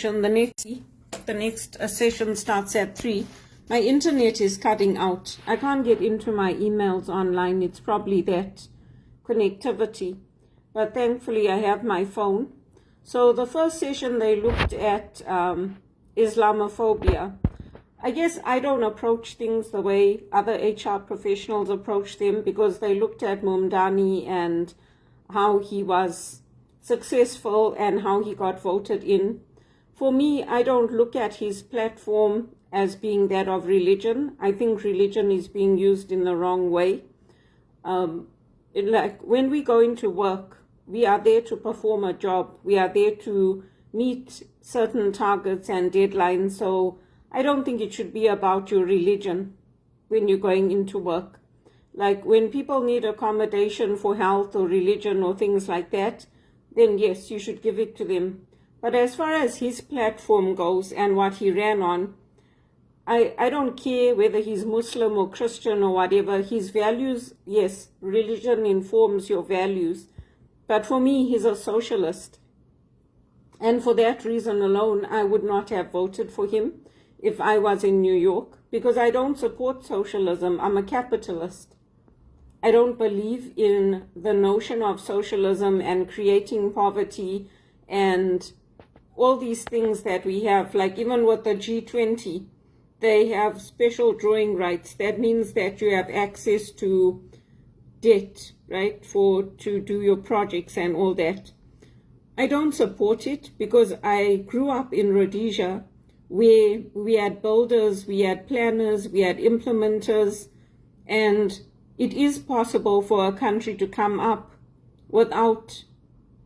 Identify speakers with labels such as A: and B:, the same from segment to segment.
A: The next session starts at 3. My internet is cutting out. I can't get into my emails online. It's probably that connectivity. But thankfully I have my phone. So the first session they looked at Islamophobia. I guess I don't approach things the way other HR professionals approach them, because they looked at Mumdani and how he was successful and how he got voted in. For me, I don't look at his platform as being that of religion. I think religion is being used in the wrong way. Like when we go into work, we are there to perform a job. We are there to meet certain targets and deadlines. So I don't think it should be about your religion when you're going into work. Like when people need accommodation for health or religion or things like that, then yes, you should give it to them. But as far as his platform goes and what he ran on, I don't care whether he's Muslim or Christian or whatever. His values, yes, religion informs your values. But for me, he's a socialist. And for that reason alone, I would not have voted for him if I was in New York, because I don't support socialism. I'm a capitalist. I don't believe in the notion of socialism and creating poverty and all these things that we have. Like even with the G20, they have special drawing rights. That means that you have access to debt, right, to do your projects and all that. I don't support it because I grew up in Rhodesia, where we had builders, we had planners, we had implementers, and it is possible for a country to come up without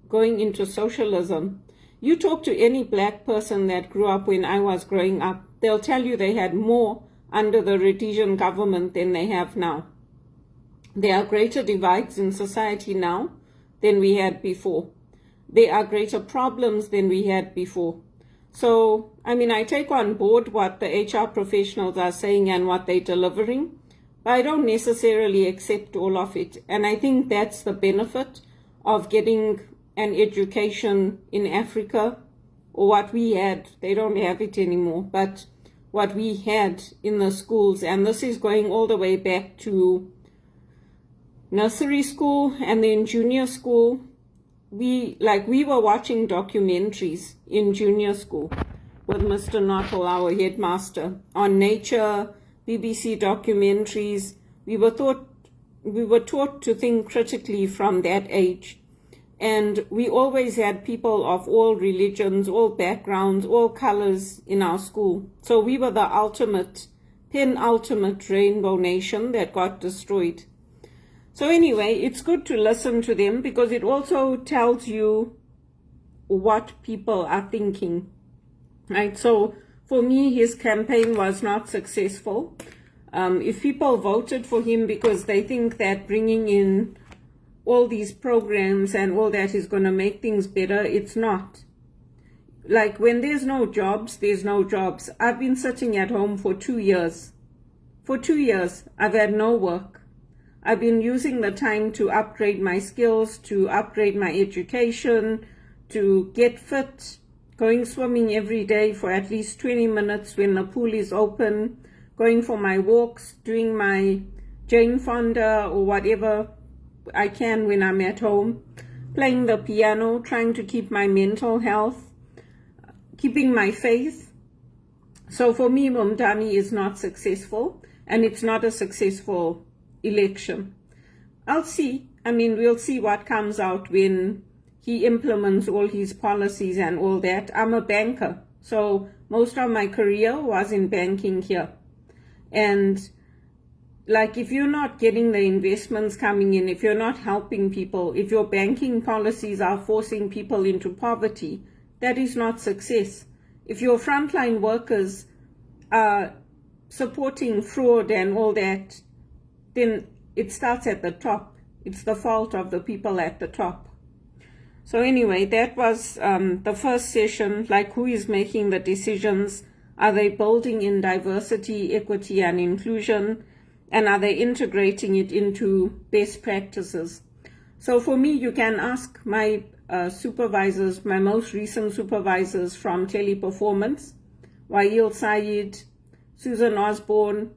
A: going into socialism. You talk to any black person that grew up when I was growing up, they'll tell you they had more under the Rhodesian government than they have now. There are greater divides in society now than we had before. There are greater problems than we had before. So, I mean, I take on board what the HR professionals are saying and what they're delivering, but I don't necessarily accept all of it. And I think that's the benefit of getting an education in Africa, or what we had. They don't have it anymore, but what we had in the schools. And this is going all the way back to nursery school and then junior school. We were watching documentaries in junior school with Mr. Nottle, our headmaster, on nature, BBC documentaries. We were taught to think critically from that age. And we always had people of all religions, all backgrounds, all colors in our school. So we were the penultimate rainbow nation that got destroyed. So anyway, it's good to listen to them because it also tells you what people are thinking, right? So for me, his campaign was not successful. If people voted for him because they think that bringing in all these programs and all that is going to make things better, it's not. Like when there's no jobs, there's no jobs. I've been sitting at home for 2 years. For 2 years, I've had no work. I've been using the time to upgrade my skills, to upgrade my education, to get fit, going swimming every day for at least 20 minutes when the pool is open, going for my walks, doing my Jane Fonda or whatever I can when I'm at home, playing the piano, trying to keep my mental health, keeping my faith. So for me, Mumdani is not successful, and it's not a successful election. I'll see. I mean, we'll see what comes out when he implements all his policies and all that. I'm a banker, so most of my career was in banking here. And like, if you're not getting the investments coming in, if you're not helping people, if your banking policies are forcing people into poverty, that is not success. If your frontline workers are supporting fraud and all that, then it starts at the top. It's the fault of the people at the top. So anyway, that was the first session, like who is making the decisions? Are they building in diversity, equity, and inclusion? And are they integrating it into best practices? So for me, you can ask my supervisors, my most recent supervisors from Teleperformance, Wael Said, Susan Osborne.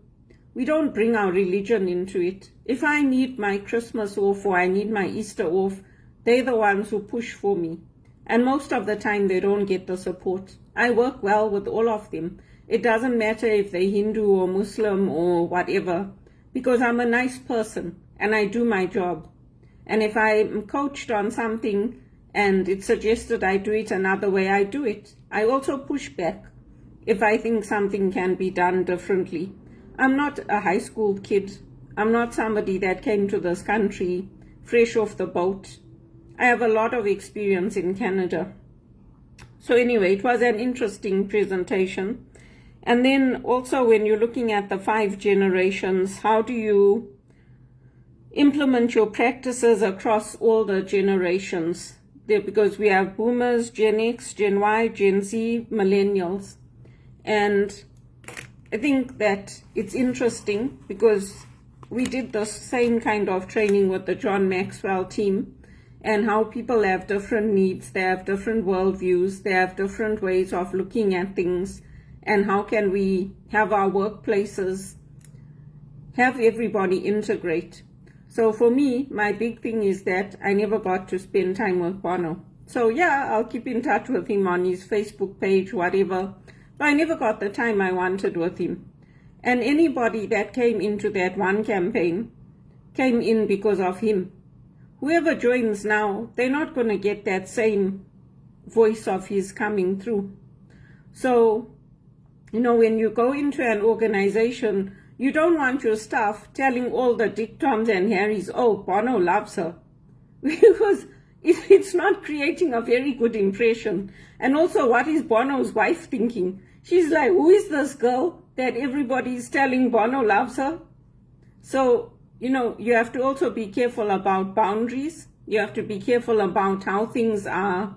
A: We don't bring our religion into it. If I need my Christmas off or I need my Easter off, they're the ones who push for me. And most of the time they don't get the support. I work well with all of them. It doesn't matter if they're Hindu or Muslim or whatever, because I'm a nice person and I do my job. And if I'm coached on something and it's suggested I do it another way, I do it. I also push back if I think something can be done differently. I'm not a high school kid. I'm not somebody that came to this country fresh off the boat. I have a lot of experience in Canada. So anyway, it was an interesting presentation. And then also when you're looking at the 5 generations, how do you implement your practices across all the generations? Because we have boomers, Gen X, Gen Y, Gen Z, millennials. And I think that it's interesting because we did the same kind of training with the John Maxwell team, and how people have different needs, they have different worldviews, they have different ways of looking at things, and how can we have our workplaces have everybody integrate. So for me, my big thing is that I never got to spend time with Bono. So yeah, I'll keep in touch with him on his Facebook page, whatever, but I never got the time I wanted with him. And anybody that came into that one campaign came in because of him. Whoever joins now, they're not going to get that same voice of his coming through. So, when you go into an organization, you don't want your staff telling all the Dick, Toms, and Harrys, oh, Bono loves her. Because it's not creating a very good impression. And also, what is Bono's wife thinking? She's like, who is this girl that everybody is telling Bono loves her? So, you have to also be careful about boundaries. You have to be careful about how things are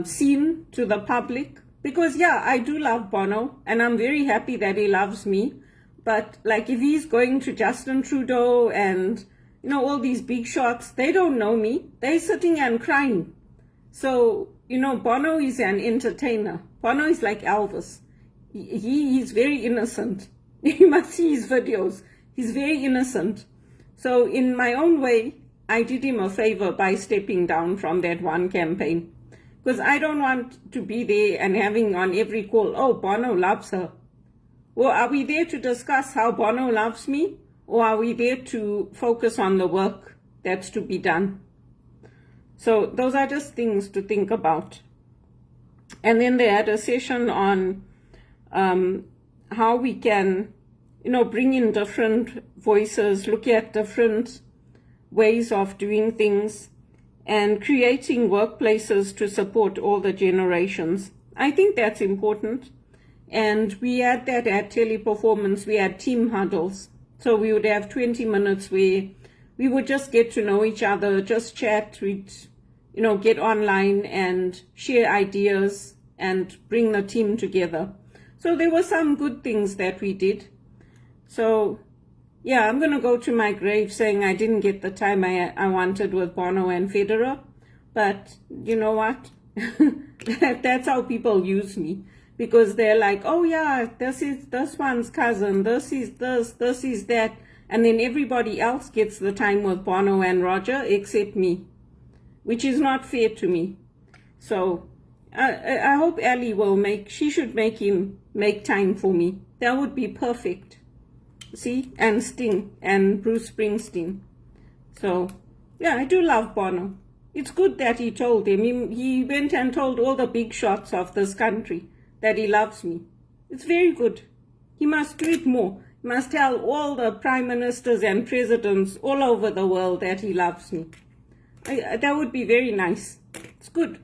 A: seen to the public. Because, yeah, I do love Bono, and I'm very happy that he loves me. But, like, if he's going to Justin Trudeau and, all these big shots, they don't know me. They're sitting and crying. So, Bono is an entertainer. Bono is like Elvis. He's very innocent. You must see his videos. He's very innocent. So in my own way, I did him a favor by stepping down from that one campaign. Because I don't want to be there and having on every call, oh, Bono loves her. Well, are we there to discuss how Bono loves me? Or are we there to focus on the work that's to be done? So those are just things to think about. And then they had a session on how we can bring in different voices, look at different ways of doing things, and creating workplaces to support all the generations. I think that's important. And we had that at Teleperformance. We had team huddles. So we would have 20 minutes where we would just get to know each other, just chat, we'd, get online and share ideas and bring the team together. So there were some good things that we did. So, yeah, I'm going to go to my grave saying I didn't get the time I wanted with Bono and Federer. But you know what? That's how people use me. Because they're like, oh yeah, this is this one's cousin, this is this is that. And then everybody else gets the time with Bono and Roger except me. Which is not fair to me. So, I hope Ellie she should make him make time for me. That would be perfect. See? And Sting and Bruce Springsteen. So, yeah, I do love Bono. It's good that he told him. He went and told all the big shots of this country that he loves me. It's very good. He must do it more. He must tell all the prime ministers and presidents all over the world that he loves me. That would be very nice. It's good.